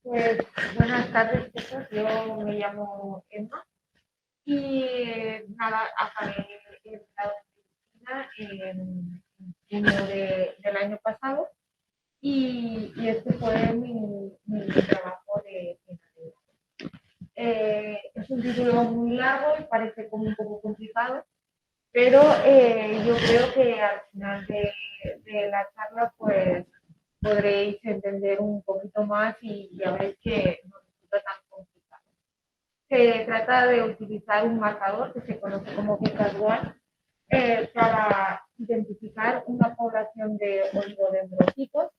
Pues buenas tardes, chicos. Yo me llamo Emma y nada, acabé el grado de medicina en junio del año pasado y este fue mi trabajo de finalidad. Es un título muy largo y parece como un poco complicado, pero yo creo que al final de la charla pues podréis entender un poquito más y ya veréis que no resulta tan complicado. Se trata de utilizar un marcador que se conoce como P-One para identificar una población de oligodendrocitos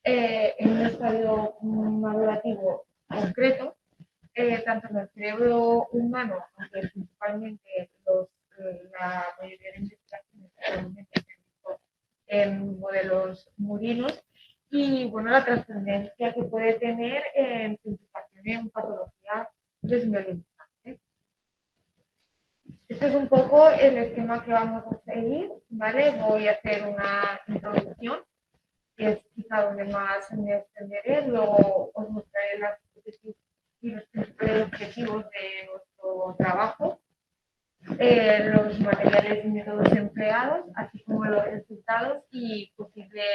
en un estadio madurativo concreto, tanto en el cerebro humano, aunque principalmente la mayoría de investigaciones actualmente se han visto en modelos murinos, y bueno, la trascendencia que puede tener en su implicación en patología desmielinizante. Este es un poco el esquema que vamos a seguir, ¿vale? Voy a hacer una introducción, que es quizá donde más me extenderé, luego os mostraré las hipótesis y los principales objetivos de nuestro trabajo, los materiales y métodos empleados, así como los resultados y posibles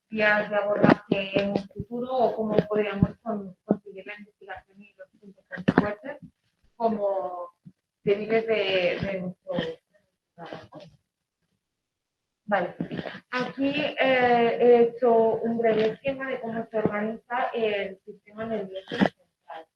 vías de abordaje en un futuro o cómo podríamos conseguir la investigación y los puntos fuertes como débiles de nuestro trabajo. Vale, aquí he hecho un breve esquema de cómo se organiza el sistema nervioso central.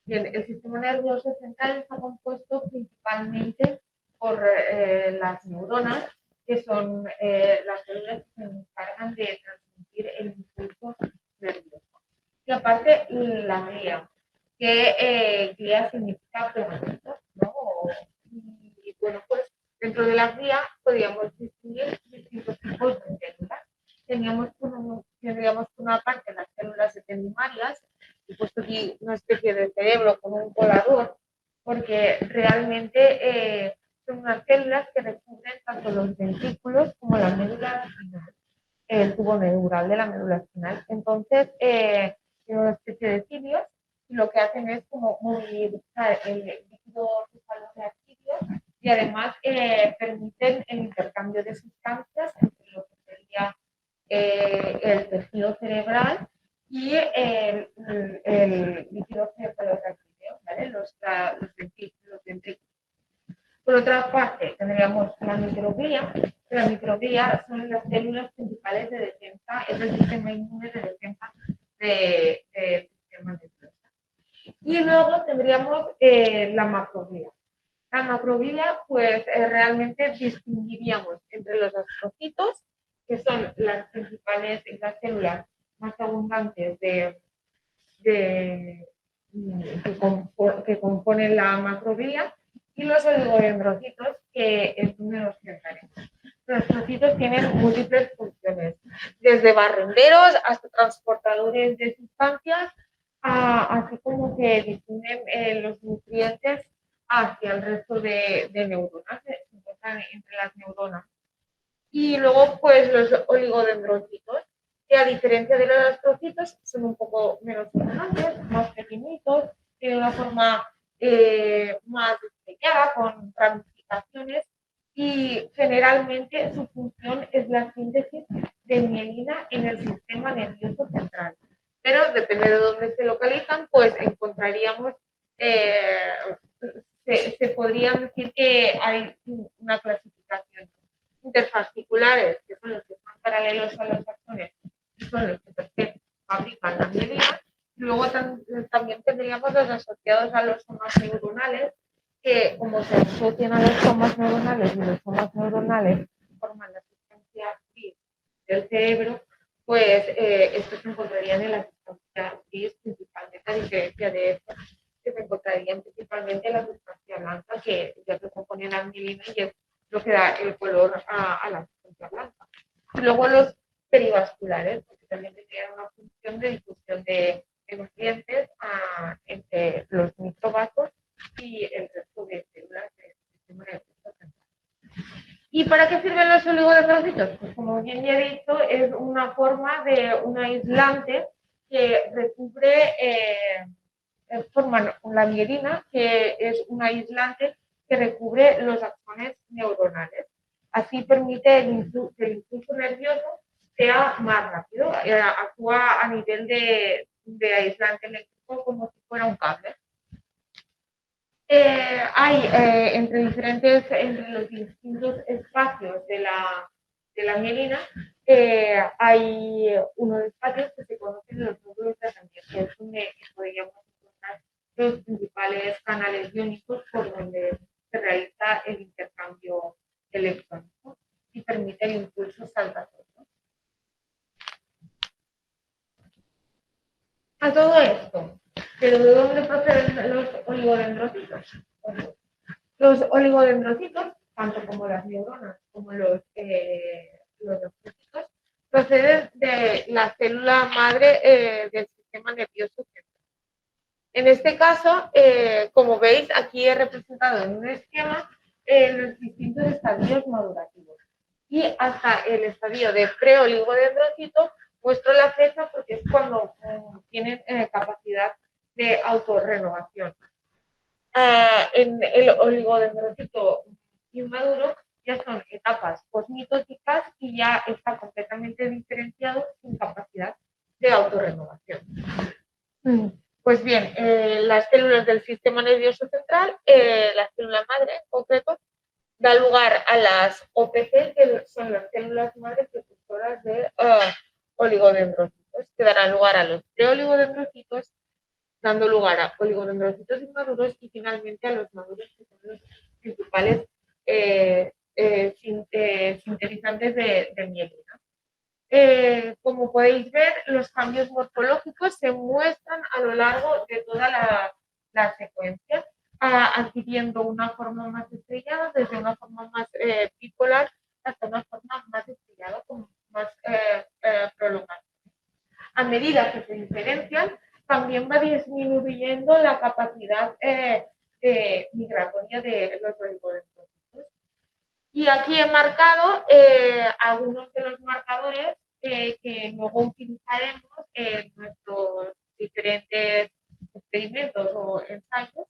Bien, el sistema nervioso central está compuesto principalmente por las neuronas, que son las células que se encargan de transmitir el impulso nervioso. Y aparte, la glía, que glía significa pegamento, ¿no? Y bueno, pues dentro de la glía podríamos distinguir distintos tipos de células. Tendríamos por una parte las células ependimarias. He puesto aquí una especie de cerebro con un colador, porque realmente son unas células que recubren tanto los ventrículos como la médula espinal, el tubo neural de la médula espinal. Entonces, tiene una especie de cilios y lo que hacen es como movilizar el líquido cefaloreactivio y además permiten el intercambio de sustancias entre lo que sería el tejido cerebral y el líquido cefaloreactivio, ¿vale? Los ventrículos. Por otra parte, tendríamos la microglía. La microglía son las células principales de defensa, es el sistema inmune de defensa del sistema nervioso. Y luego tendríamos la macroglía. La macroglía, pues realmente distinguiríamos entre los astrocitos, que son las principales, las células más abundantes que componen la macroglía, y los oligodendrocitos, que es donde nos centraremos. Los astrocitos tienen múltiples funciones, desde barrenderos hasta transportadores de sustancias, así como que difunden los nutrientes hacia el resto de neuronas, se encuentran entre las neuronas. Y luego, pues, los oligodendrocitos, que a diferencia de los astrocitos, son un poco menos grandes, más pequeñitos, tienen una forma más estrellada, con ramificaciones, y generalmente su función es la síntesis de mielina en el sistema nervioso central. Pero depende de dónde se localizan, pues encontraríamos, se podría decir que hay una clasificación: interfasciculares, que son los que están paralelos a los axones y son los que fabrican la mielina. Luego también tendríamos los asociados a los somas neuronales, que como se asocian a los somas neuronales y los somas neuronales forman la sustancia gris del cerebro, pues estos se encontrarían en la sustancia gris principalmente, a diferencia de estos que se encontrarían principalmente en la sustancia blanca, que ya se compone la mielina y es lo que da el color a la sustancia blanca. Y luego los perivasculares, porque también tendrían una función de difusión de nutrientes entre los microvasos y el resto de células del sistema nervioso central. ¿Y para qué sirven los oligodendrocitos? Pues como bien ya he dicho, es una forma de un aislante que recubre, forman la mielina, que es un aislante que recubre los axones neuronales. Así permite que el impulso nervioso sea más rápido, actúa a nivel de aislante eléctrico como si fuera un cable. Hay entre los distintos espacios de la mielina, hay unos espacios que se conocen los nódulos de Ranvier, que es donde podríamos encontrar los principales canales iónicos por donde se realiza el intercambio electrónico y permite el impulso saltatorio. A todo esto, ¿pero de dónde proceden los oligodendrocitos? Los oligodendrocitos, tanto como las neuronas como los dendrocitos, proceden de la célula madre del sistema nervioso central. En este caso, como veis, aquí he representado en un esquema los distintos estadios madurativos. Y hasta el estadio de preoligodendrocito muestro la fecha porque es cuando tienen capacidad de autorrenovación. En el oligodendrocito inmaduro ya son etapas posmitóticas y ya está completamente diferenciado sin capacidad de autorrenovación. Pues bien, las células del sistema nervioso central, la célula madre en concreto, da lugar a las OPC, que son las células madre protectoras de oligodendrocitos, que darán lugar a los preoligodendrocitos, dando lugar a oligodendrocitos inmaduros y finalmente a los maduros, que son los principales sintetizantes de mielina. Como podéis ver, los cambios morfológicos se muestran a lo largo de toda la secuencia, adquiriendo una forma más estrellada, desde una forma más bipolar hasta una forma más estrellada, con más prolongación. A medida que se diferencian, también va disminuyendo la capacidad migratoria de los oligodendrocitos. Y aquí he marcado algunos de los marcadores que luego utilizaremos en nuestros diferentes experimentos o ensayos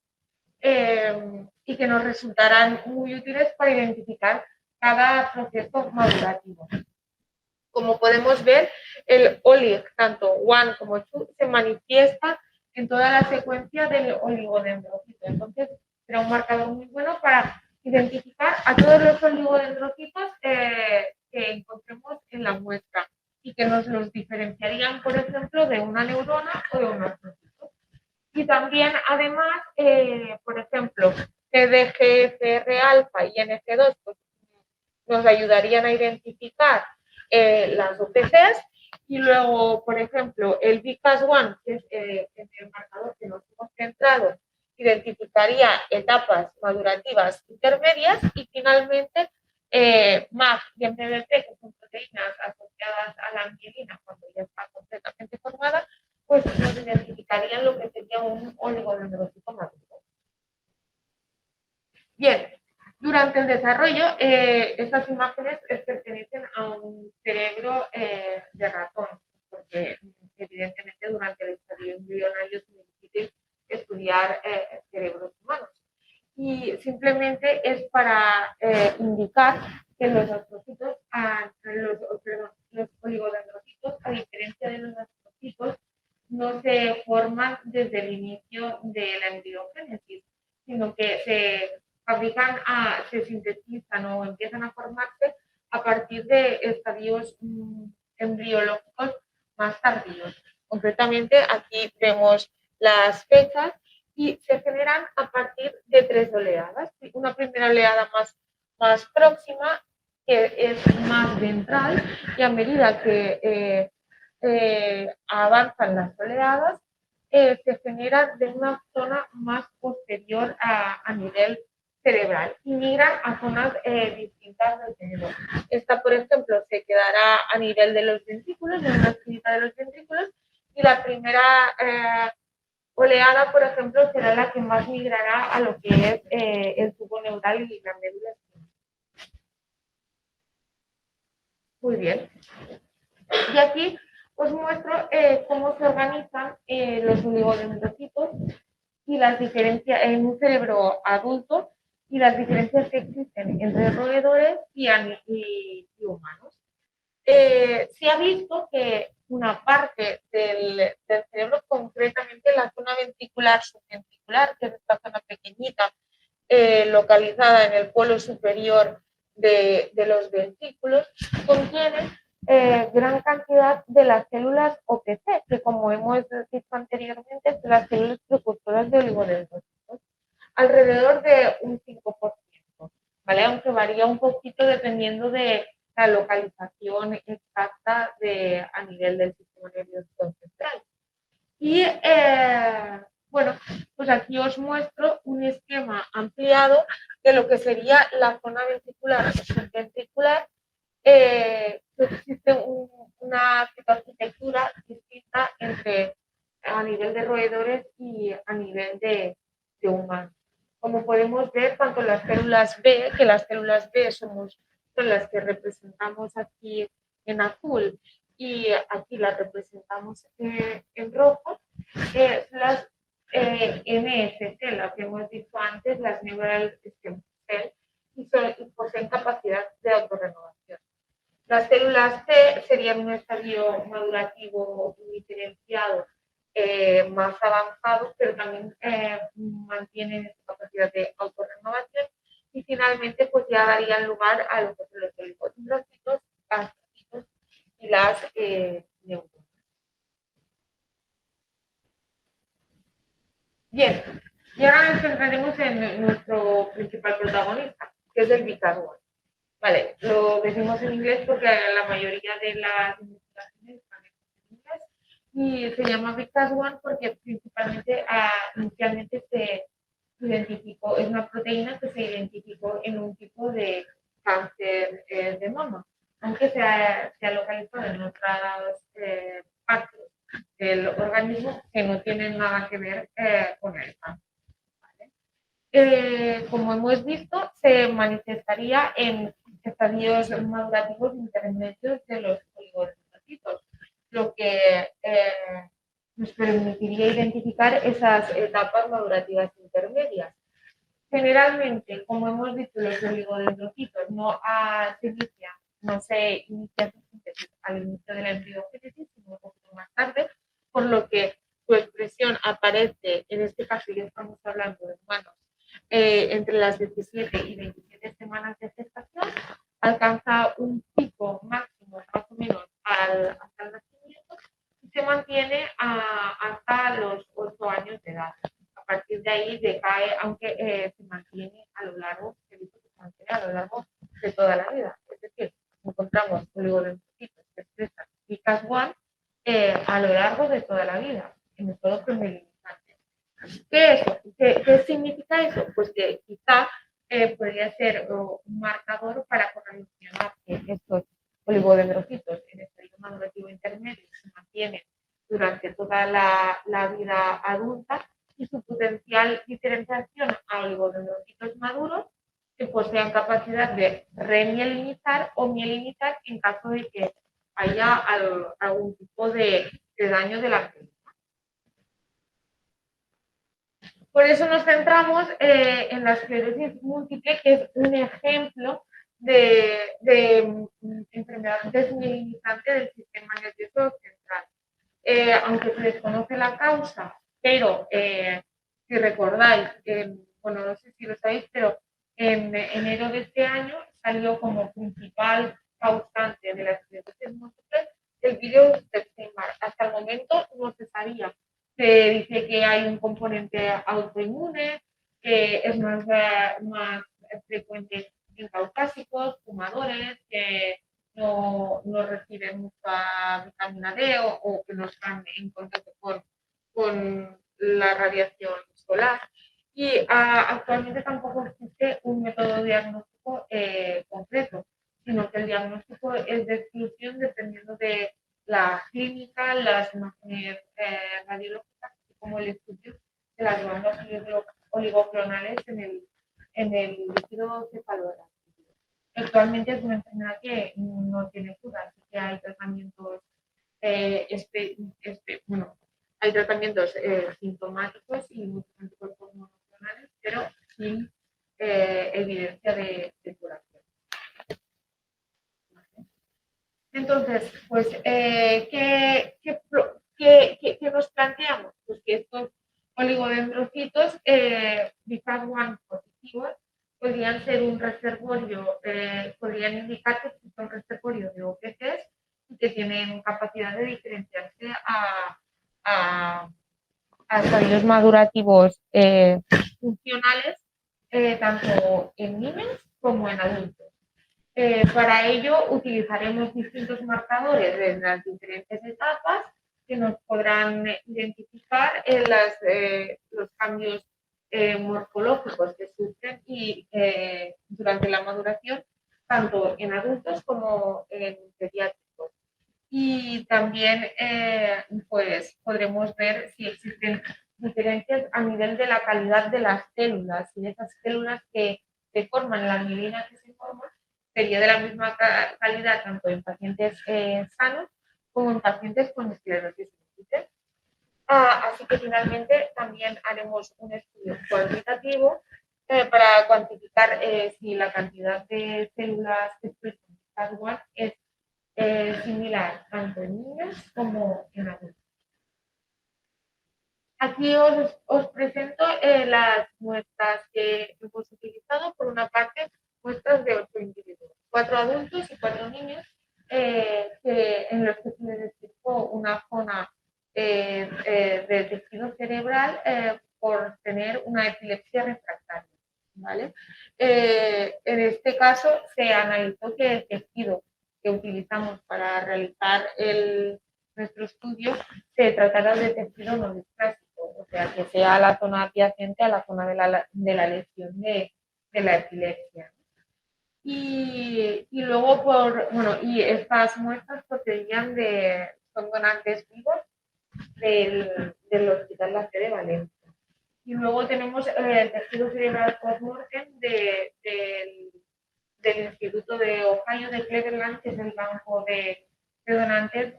y que nos resultarán muy útiles para identificar cada proceso madurativo. Como podemos ver, el OLIG, tanto 1 como 2, se manifiesta en toda la secuencia del oligodendrocito. Entonces, será un marcador muy bueno para identificar a todos los oligodendrocitos que encontremos en la muestra y que nos los diferenciarían, por ejemplo, de una neurona o de un artrocito. Y también, además, por ejemplo, TDGFR alfa y NG2 pues, nos ayudarían a identificar las OPCs. Y luego, por ejemplo, el VCAS1, que es el marcador que nos hemos centrado, identificaría etapas madurativas intermedias y finalmente MAG y MBP, que son proteínas asociadas a la mielina cuando ya está completamente formada, pues nos identificarían lo que sería un oligodendrocito maduro. Bien, durante el desarrollo, estas imágenes pertenecen a un cerebro de ratón, porque evidentemente durante el estadio embrionario es muy difícil estudiar cerebros humanos. Y simplemente es para indicar que los astrocitos, los oligodendrocitos, a diferencia de los astrocitos, no se forman desde el inicio de la embriogénesis, sino que se fabrican, se sintetizan o empiezan a formarse a partir de estadios embriológicos más tardíos. Concretamente, aquí vemos las fechas y se generan a partir de 3 oleadas. Una primera oleada más próxima, que es más ventral, y a medida que avanzan las oleadas, se genera de una zona más posterior a nivel cerebral y migran a zonas distintas del cerebro. Esta, por ejemplo, se quedará a nivel de los ventrículos, en una esquinita de los ventrículos, y la primera oleada, por ejemplo, será la que más migrará a lo que es el tubo neural y la médula espinal. Muy bien. Y aquí os muestro cómo se organizan los oligodendrocitos y las diferencias en un cerebro adulto y las diferencias que existen entre roedores y humanos. Se ha visto que una parte del cerebro, concretamente la zona ventricular subventricular, que es esta zona pequeñita, localizada en el polo superior de los ventrículos, contiene gran cantidad de las células OPC, que como hemos dicho anteriormente, son las células precursoras de oligodendrocitos, alrededor de un 5%, ¿vale? Aunque varía un poquito dependiendo de la localización exacta a nivel del sistema nervioso central. Y bueno, pues aquí os muestro un esquema ampliado de lo que sería la zona ventricular o subventricular. Existe una arquitectura distinta entre a nivel de roedores y a nivel de humanos. Como podemos ver, tanto las células B, que las células B son las que representamos aquí en azul, y aquí las representamos en rojo, las NSC, las que hemos dicho antes, las Neural Stem Cell, y poseen capacidad de autorrenovación. Las células C serían un estadio madurativo diferenciado más avanzado, pero también mantienen esa capacidad de autorrenovación, y finalmente pues ya darían lugar a lo que son los oligodendrocitos, asocitos y las neuronas. Bien, y ahora nos centraremos en nuestro principal protagonista, que es el Bicarbón. Vale, lo decimos en inglés porque la mayoría de las investigaciones están en inglés, y se llama BICAS1 porque principalmente inicialmente se identificó, es una proteína que se identificó en un tipo de cáncer de mama, aunque se ha localizado en otras partes del organismo que no tienen nada que ver con el cáncer. Como hemos visto, se manifestaría en estadios madurativos intermedios de los oligodendrocitos, lo que nos permitiría identificar esas etapas madurativas intermedias. Generalmente, como hemos dicho, los oligodendrocitos no se inicia su síntesis al inicio de la embriogénesis, sino un poquito más tarde, por lo que su expresión aparece, en este caso ya estamos hablando de humanos, entre las 17 y 27 semanas de gestación, alcanza un pico máximo más o menos hasta el nacimiento y se mantiene hasta los 8 años de edad. A partir de ahí decae, aunque se mantiene a lo largo, a lo largo de toda la vida. Es decir, encontramos oligodendrocitos que expresan BICAS1 a lo largo de toda la vida, en el todo femenino. ¿Qué significa eso? Pues que quizá podría ser un marcador para correlacionar que estos oligodendrocitos en estadio madurativo intermedio se mantienen durante toda la vida adulta, y su potencial diferenciación a oligodendrocitos maduros que posean capacidad de remielinizar o mielinizar en caso de que haya algún tipo de daño de la célula. Por eso nos centramos en la esclerosis múltiple, que es un ejemplo de enfermedad desmielinizante del sistema nervioso central. Aunque se desconoce la causa, pero si recordáis, bueno, no sé si lo sabéis, pero en enero de este año salió como principal causante de la esclerosis múltiple el virus de Epstein-Barr. Hasta el momento no se sabía. Se dice que hay un componente autoinmune, que es más frecuente en caucásicos, fumadores, que no reciben mucha vitamina D o que no están en contacto con la radiación solar. Y actualmente tampoco existe un método diagnóstico concreto, sino que el diagnóstico es de exclusión dependiendo de la clínica, las imágenes radiológicas, como el estudio de las bandas oligoclonales en el líquido cefalorraquídeo. Actualmente es una enfermedad que no tiene cura, así que hay tratamientos bueno, hay tratamientos sintomáticos y muchos anticuerpos monoclonales, pero sin evidencia de curación. Entonces, pues, ¿qué nos planteamos? Pues que estos oligodendrocitos BIFAD1 positivos podrían ser un reservorio, podrían indicar que es un reservorio de OPCs y que tienen capacidad de diferenciarse a estadios madurativos funcionales, tanto en niños como en adultos. Para ello utilizaremos distintos marcadores de las diferentes etapas que nos podrán identificar los cambios morfológicos que surgen durante la maduración, tanto en adultos como en pediátricos. Y también pues, podremos ver si existen diferencias a nivel de la calidad de las células, y esas células que forman la mielina que se forma sería de la misma calidad tanto en pacientes sanos como en pacientes con esclerosis múltiple. Así que finalmente también haremos un estudio cuantitativo para cuantificar si la cantidad de células que expresan igual es similar tanto en niños como en adultos. Aquí os presento las muestras que hemos utilizado. Por una parte, muestras de 8 individuos, 4 adultos y 4 niños, en los que se les detectó una zona de tejido cerebral por tener una epilepsia refractaria. ¿Vale? En este caso, se analizó que el tejido que utilizamos para realizar nuestro estudio se tratará de tejido no displásico, o sea, que sea la zona adyacente a la zona de la lesión de la epilepsia. Y luego, y estas muestras procedían son donantes vivos del Hospital La Fe de Valencia. Y luego tenemos el tejido cerebral post-mortem del Instituto de Ohio de Cleveland, que es el banco de donantes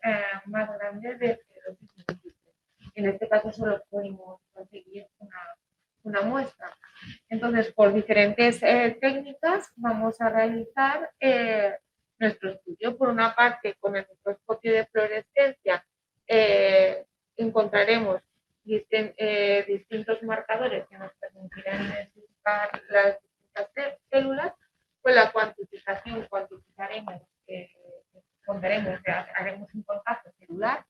más grande de esclerosis múltiple. En este caso solo pudimos conseguir una muestra. Entonces, por diferentes técnicas vamos a realizar nuestro estudio. Por una parte, con el microscopio de fluorescencia encontraremos distintos marcadores que nos permitirán identificar las distintas células. Con la cuantificación cuantificaremos, haremos un contacto celular.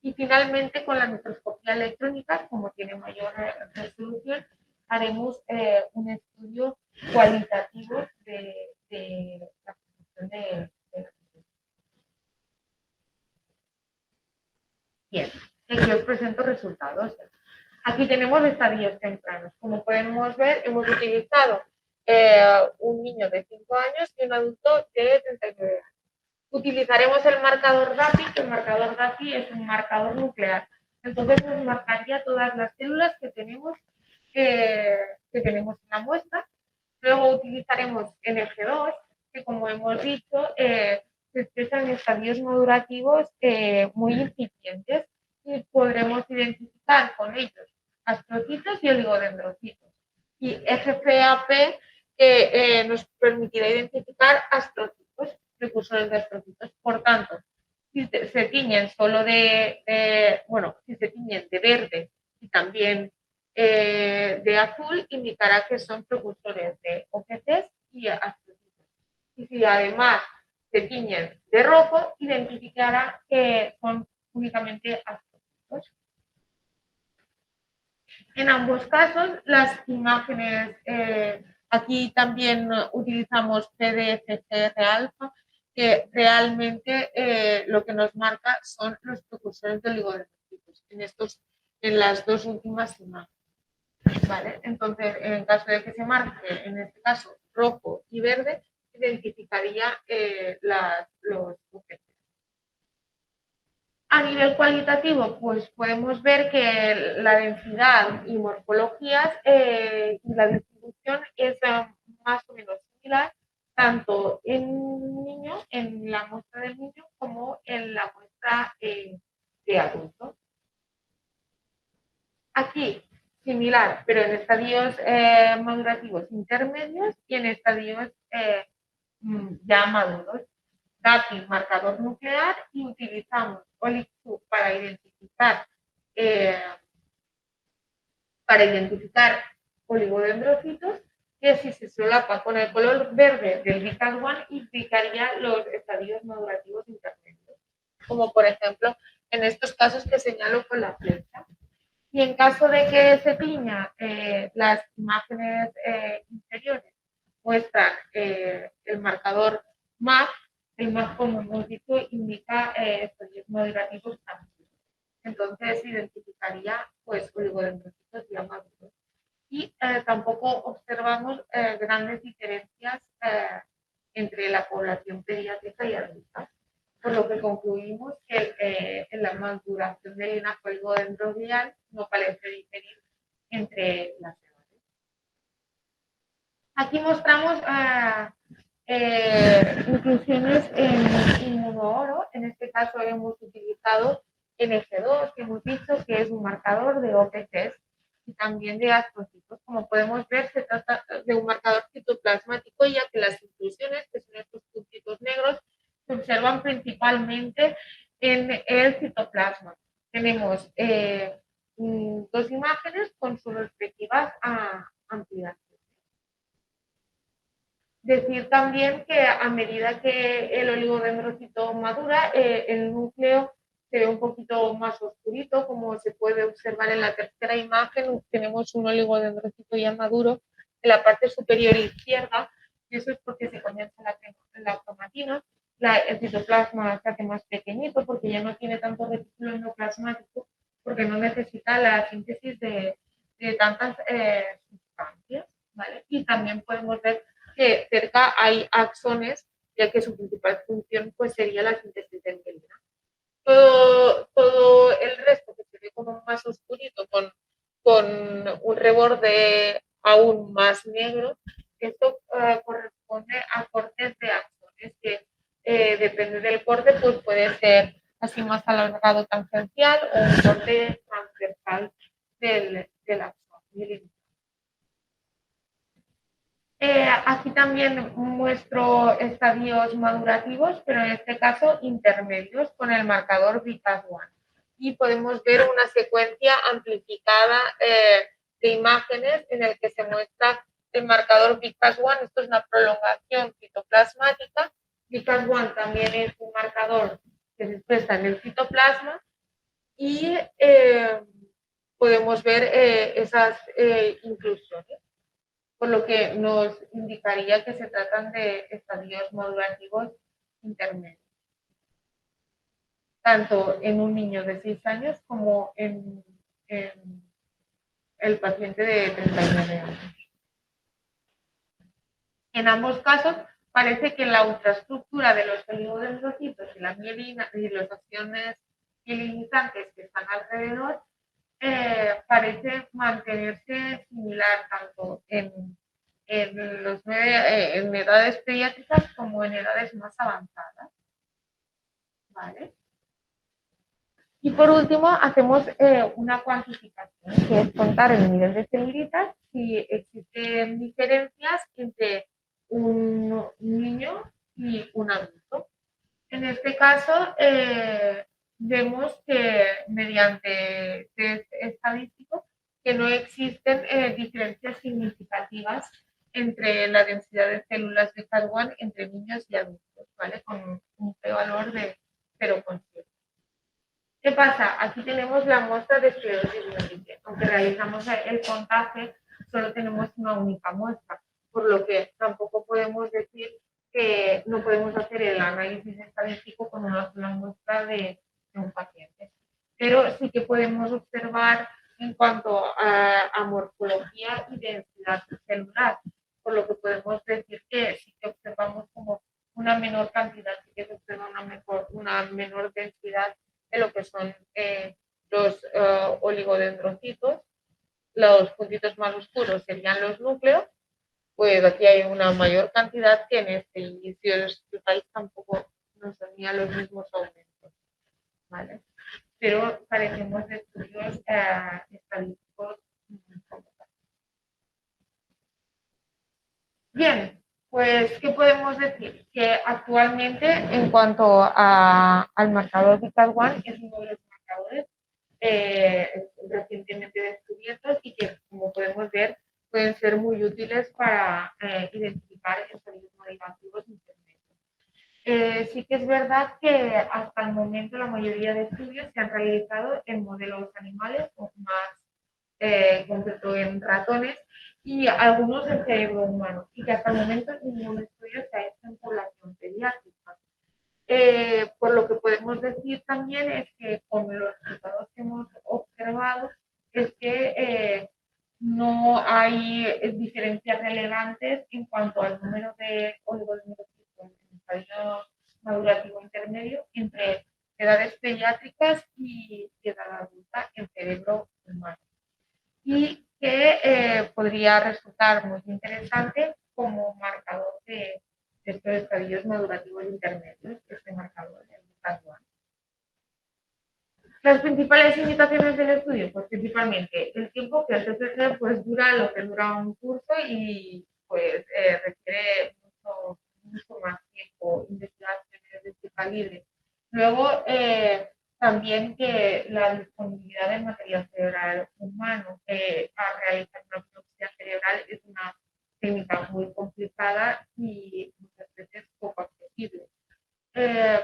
Y finalmente, con la microscopía electrónica, como tiene mayor resolución, haremos un estudio cualitativo de la producción de Bien, aquí os presento resultados. Aquí tenemos estadios tempranos. Como podemos ver, hemos utilizado un niño de 5 años y un adulto de 39 años. Utilizaremos el marcador DAPI, que el marcador DAPI es un marcador nuclear. Entonces nos marcaría todas las células que tenemos en la muestra. Luego utilizaremos NG2, que como hemos dicho, se expresan estadios madurativos muy incipientes y podremos identificar con ellos astrocitos y oligodendrocitos. Y FFAP, que nos permitirá identificar astrocitos, precursores de astrocitos. Por tanto, si se tiñen solo si se tiñen de verde y también de azul, indicará que son precursores de OPCs y astrocitos. Y si además se tiñen de rojo, identificará que son únicamente astrocitos. En ambos casos, las imágenes, aquí también utilizamos PDFCR-alfa, que realmente lo que nos marca son los precursores de oligodendrocitos en las dos últimas imágenes. ¿Vale? Entonces, en caso de que se marque, en este caso, rojo y verde, identificaría los OPCs. A nivel cualitativo, pues podemos ver que la densidad y morfologías y la distribución es más o menos similar, tanto en la muestra del niño como en la muestra muestra de adulto. Aquí, similar, pero en estadios madurativos intermedios y en estadios ya maduros. Dátil, marcador nuclear, y utilizamos OLIQ eh, para identificar oligodendrocitos, que si se solapa con el color verde del BCAS1 indicaría los estadios madurativos intermedios, como por ejemplo en estos casos que señalo con la flecha. Y en caso de que se tiña, las imágenes inferiores muestran el marcador MAP. El MAP, como hemos dicho, indica estadios madurativos amplios. Entonces identificaría pues oligodendrocitos ya maduros. Y tampoco observamos grandes diferencias entre la población pediátrica y adulta, por lo que concluimos que en la maduración del linaje oligodendroglial no parece diferir entre las edades. Aquí mostramos inclusiones en inmunooro. En este caso hemos utilizado NG2, que hemos dicho que es un marcador de OPCs y también de astrocitos. Como podemos ver, se trata de un marcador citoplasmático, ya que las inclusiones, que son estos puntitos negros, se observan principalmente en el citoplasma. Tenemos dos imágenes con sus respectivas ampliaciones. Decir también que a medida que el oligodendrocito madura, el núcleo se ve un poquito más oscurito, como se puede observar en la tercera imagen. Tenemos un oligodendrocito ya maduro en la parte superior izquierda, y eso es porque se condensa la cromatina. El citoplasma se hace más pequeñito porque ya no tiene tanto retículo endoplasmático, porque no necesita la síntesis de tantas sustancias, ¿vale? Y también podemos ver que cerca hay axones, ya que su principal función pues sería la síntesis de mielina. Todo el resto que se ve como más oscurito con un reborde aún más negro, esto corresponde a cortes de axones que depende del corte, pues puede ser así más alargado tangencial o un corte transversal del axón. Aquí también muestro estadios madurativos, pero en este caso intermedios, con el marcador BCAS1. Y podemos ver una secuencia amplificada de imágenes en el que se muestra el marcador BCAS1. Esto es una prolongación citoplasmática. BCAS1 también es un marcador que se expresa en el citoplasma y podemos ver esas inclusiones, por lo que nos indicaría que se tratan de estadios madurativos intermedios, tanto en un niño de 6 años como en el paciente de 39 años. En ambos casos, parece que la ultraestructura de los oligodendrocitos y la mielina y los axones mielinizantes que están alrededor parece mantenerse similar tanto en edades pediátricas como en edades más avanzadas. ¿Vale? Y por último, hacemos una cuantificación, que es contar el nivel de celulitas si existen diferencias entre un niño y un adulto. En este caso, vemos que mediante test estadístico que no existen diferencias significativas entre la densidad de células de CAD1 entre niños y adultos, ¿vale? Con un p-valor de 0,7. ¿Qué pasa? Aquí tenemos la muestra de esclerosis múltiple. Aunque realizamos el contaje, solo tenemos una única muestra, por lo que tampoco podemos decir que no podemos hacer el análisis estadístico con una sola muestra de un paciente. Pero sí que podemos observar en cuanto a morfología y densidad celular, por lo que podemos decir que sí que observamos como una menor cantidad, sí que se observa una menor densidad de lo que son los oligodendrocitos. Los puntitos más oscuros serían los núcleos, pues aquí hay una mayor cantidad que en este inicio del país tampoco nos tenía los mismos aumentos. ¿vale? Pero carecemos de estudios estadísticos. Bien, pues, ¿qué podemos decir? Que actualmente, en cuanto al marcador Vicar-1, es uno de los marcadores recientemente descubiertos y que, como podemos ver, pueden ser muy útiles para identificar ensayos derivativos intermedios. Sí que es verdad que hasta el momento la mayoría de estudios se han realizado en modelos animales, o más concreto en ratones, y algunos en cerebro humano, y que hasta el momento ningún estudio se ha hecho en población pediátrica. Por lo que podemos decir también es que con los resultados que hemos observado es que no hay diferencias relevantes en cuanto al número de oligodendrocitos en estadio madurativo intermedio entre edades pediátricas y edad adulta en cerebro humano. Y que podría resultar muy interesante como marcador de estos estadios madurativos intermedios, este marcador del gradual. Las principales limitaciones del estudio, pues principalmente el tiempo, que el TCG pues dura lo que dura un curso y pues requiere mucho más tiempo, investigaciones de este calibre. Luego, también que la disponibilidad de material cerebral humano para realizar una biopsia cerebral es una técnica muy complicada y muchas veces poco accesible,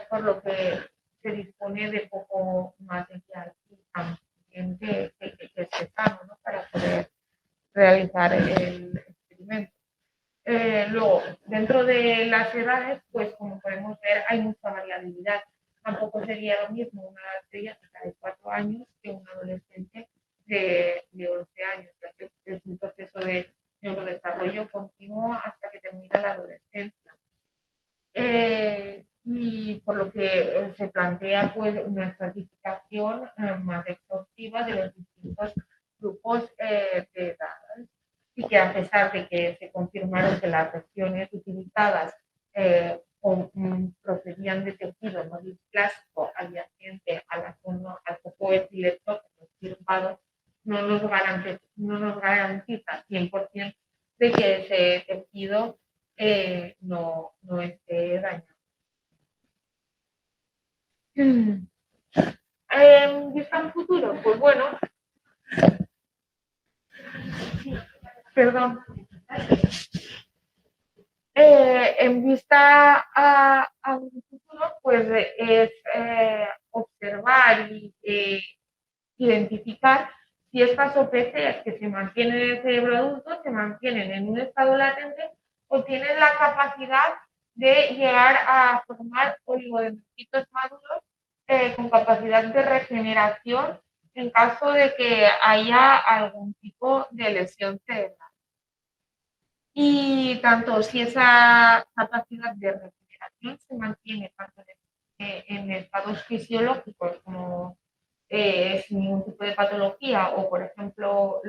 por lo que se dispone de poco material y también que esté sano, ¿no? Para poder realizar el experimento. Luego, dentro de las edades, pues como podemos ver, hay mucha variabilidad. Tampoco sería lo mismo una pediátrica de 4 años que un adolescente de 11 años, ya que es un proceso de neurodesarrollo continuo hasta que termina la adolescencia. Y por lo que se plantea pues una estratificación más exhaustiva de los distintos grupos de edad, y que a pesar de que se confirmaron que las regiones utilizadas procedían de tejido no displástico adyacente a la zona, al foco epileptógeno extirpado, no nos garantiza 100% de que ese tejido no esté dañado. ¿Vista un futuro? Pues bueno, perdón. En vista a un futuro, pues es observar y identificar si estas OPCs que se mantienen en el cerebro adulto se mantienen en un estado latente o tienen la capacidad de llegar a formar oligodendrocitos maduros con capacidad de regeneración en caso de que haya algún tipo de lesión cerebral. Y tanto si esa capacidad de regeneración se mantiene tanto en estados fisiológicos como sin ningún tipo de patología o, por ejemplo,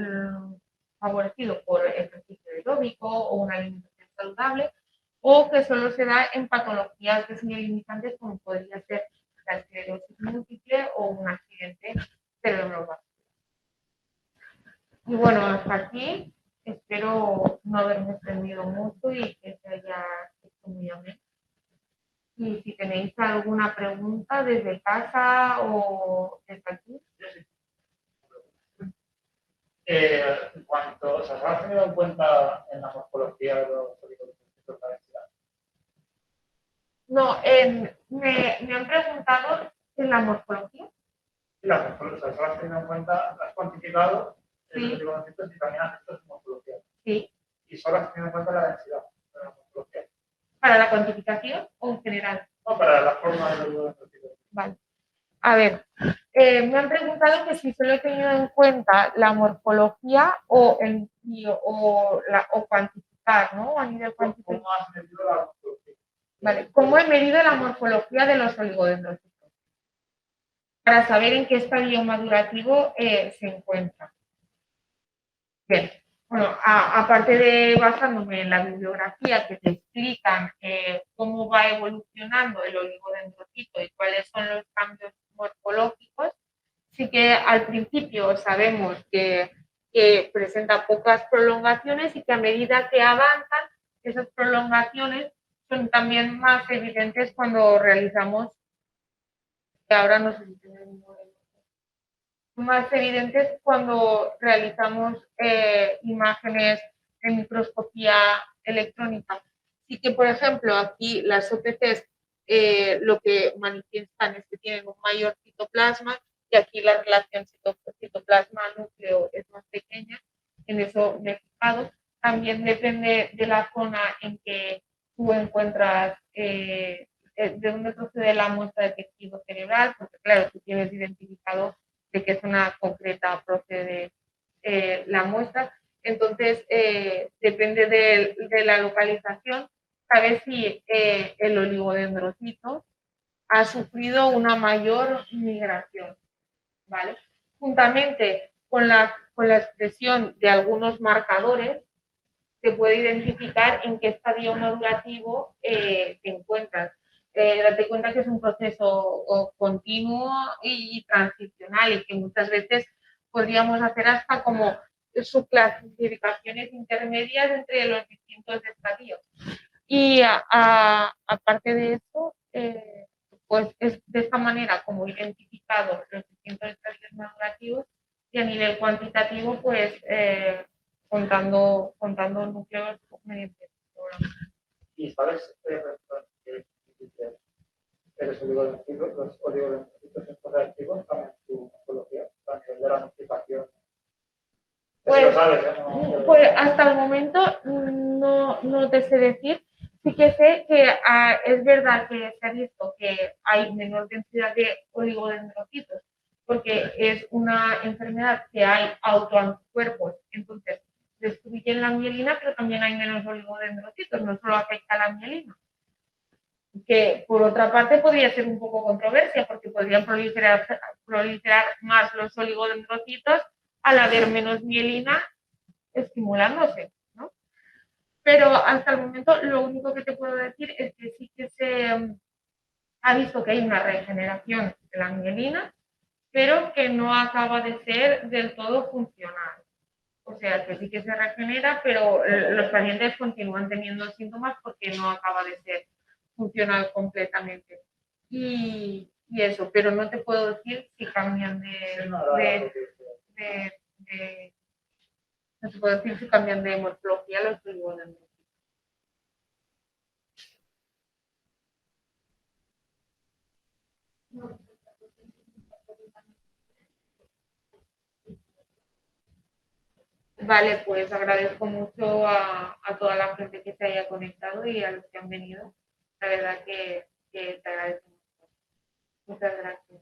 favorecido por ejercicio aeróbico o una alimentación saludable, o que solo se da en patologías que son limitantes como podría ser la esclerosis múltiple o un accidente cerebrovascular. Y bueno, hasta aquí. Espero no haberme extendido mucho y que se haya hecho muy ameno. Y si tenéis alguna pregunta desde casa o desde aquí. En cuanto, ¿os has tenido en cuenta en la morfología de los oligodendrocitos de la densidad? No, me han preguntado en la morfología. Sí, la morfología, ¿os has tenido en cuenta, has cuantificado Sí. los oligodendrocitos y también has hecho su morfología? Sí. Y solo has tenido en cuenta la densidad de la morfología. ¿Para la cuantificación o en general? No, para la forma de los oligodendrocitos. Vale. A ver, me han preguntado que si solo he tenido en cuenta la morfología o cuantificar, ¿no? A nivel cuantificado. ¿Cómo has medido la morfología? Vale, ¿cómo he medido la morfología de los oligodendrocitos? Para saber en qué estadio madurativo se encuentra. Bien, bueno, aparte de basándome en la bibliografía que te explican cómo va evolucionando el oligodendrocito y cuáles son los cambios morfológicos sí que al principio sabemos que presenta pocas prolongaciones y que a medida que avanzan, esas prolongaciones son también más evidentes cuando realizamos, que ahora no sé si tenemos más evidentes cuando realizamos imágenes de microscopía electrónica. Así que, por ejemplo, aquí las OPCs lo que manifiestan es que tienen un mayor citoplasma y aquí la relación citoplasma-núcleo es más pequeña. En eso me he fijado. También depende de la zona en que tú encuentras de dónde procede la muestra de tejido cerebral, porque claro, tú tienes identificado de qué zona concreta procede la muestra. Entonces, depende de la localización, saber si el oligodendrocito ha sufrido una mayor migración, ¿vale? Juntamente con la expresión de algunos marcadores, se puede identificar en qué estadio madurativo te encuentras. Date cuenta que es un proceso continuo y transicional y que muchas veces podríamos hacer hasta como subclasificaciones intermedias entre los distintos estadios. Y aparte de eso, pues es de esta manera como identificado los distintos estadios madurativos y a nivel cuantitativo, pues contando núcleos mediante programas. ¿Y sabes los oligodendrocitos estos reactivos también en tu oncología, a nivel de la multiplicación? Pues, lo sabes, ¿eh? No, pues hasta el momento no te sé decir. Sí que sé que es verdad que se ha visto que hay menor densidad de oligodendrocitos porque es una enfermedad que hay autoanticuerpos, entonces destruyen la mielina, pero también hay menos oligodendrocitos, no solo afecta a la mielina. Que por otra parte podría ser un poco controversia porque podrían proliferar más los oligodendrocitos al haber menos mielina estimulándose, ¿no? Pero hasta el momento lo único que te puedo decir es que sí que se ha visto que hay una regeneración de la mielina, pero que no acaba de ser del todo funcional. O sea, que sí que se regenera, pero los pacientes continúan teniendo síntomas porque no acaba de ser funcional completamente. Y eso, pero no te puedo decir si cambian de no te puedo decir si cambian de morfología los poligonos. Vale, pues agradezco mucho a toda la gente que se haya conectado y a los que han venido. La verdad que te agradezco mucho. Muchas gracias.